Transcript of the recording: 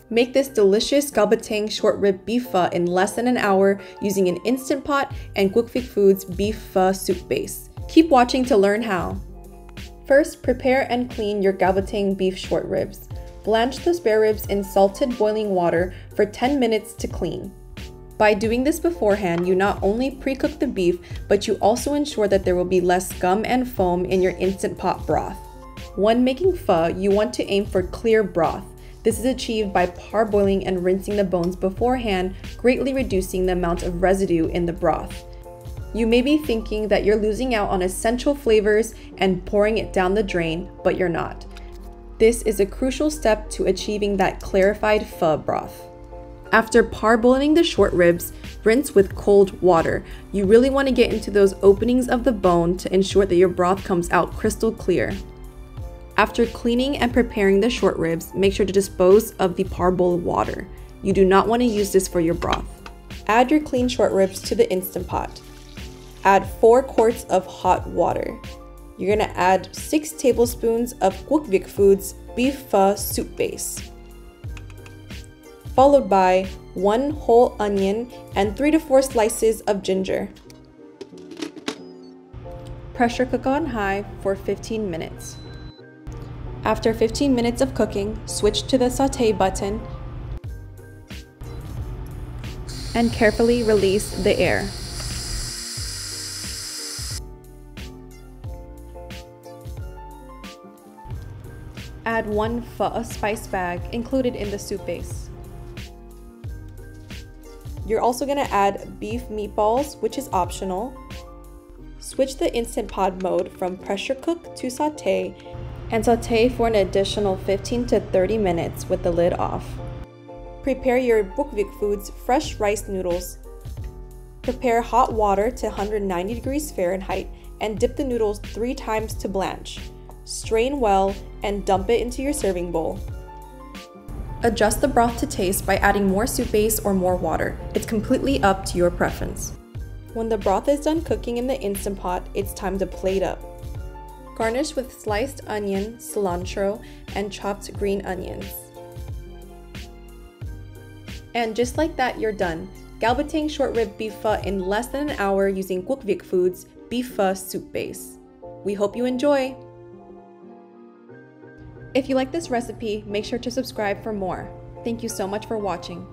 Make this delicious galbatang short rib beef pho in less than an hour using an Instant Pot and Kwik Vic Foods beef pho soup base. Keep watching to learn how. First, prepare and clean your galbatang beef short ribs. Blanch the spare ribs in salted boiling water for 10 minutes to clean. By doing this beforehand, you not only pre-cook the beef, but you also ensure that there will be less gum and foam in your Instant Pot broth. When making pho, you want to aim for clear broth. This is achieved by parboiling and rinsing the bones beforehand, greatly reducing the amount of residue in the broth. You may be thinking that you're losing out on essential flavors and pouring it down the drain, but you're not. This is a crucial step to achieving that clarified pho broth. After parboiling the short ribs, rinse with cold water. You really want to get into those openings of the bone to ensure that your broth comes out crystal clear. After cleaning and preparing the short ribs, make sure to dispose of the parboiled water. You do not want to use this for your broth. Add your clean short ribs to the Instant Pot. Add 4 quarts of hot water. You're going to add 6 tablespoons of Kwik Vic Foods beef pho soup base, followed by 1 whole onion and 3 to 4 slices of ginger. Pressure cook on high for 15 minutes. After 15 minutes of cooking, switch to the sauté button and carefully release the air. Add 1 pho spice bag included in the soup base. You're also going to add beef meatballs, which is optional. Switch the Instant Pot mode from pressure cook to sauté and sauté for an additional 15 to 30 minutes with the lid off. Prepare your Kwik Vic Foods fresh rice noodles. Prepare hot water to 190 degrees Fahrenheit and dip the noodles 3 times to blanch. Strain well and dump it into your serving bowl. Adjust the broth to taste by adding more soup base or more water. It's completely up to your preference. When the broth is done cooking in the Instant Pot, it's time to plate up. Garnish with sliced onion, cilantro, and chopped green onions. And just like that, you're done. Galbatang short rib beef pho in less than an hour using Kwik Vic Foods beef pho soup base. We hope you enjoy! If you like this recipe, make sure to subscribe for more. Thank you so much for watching.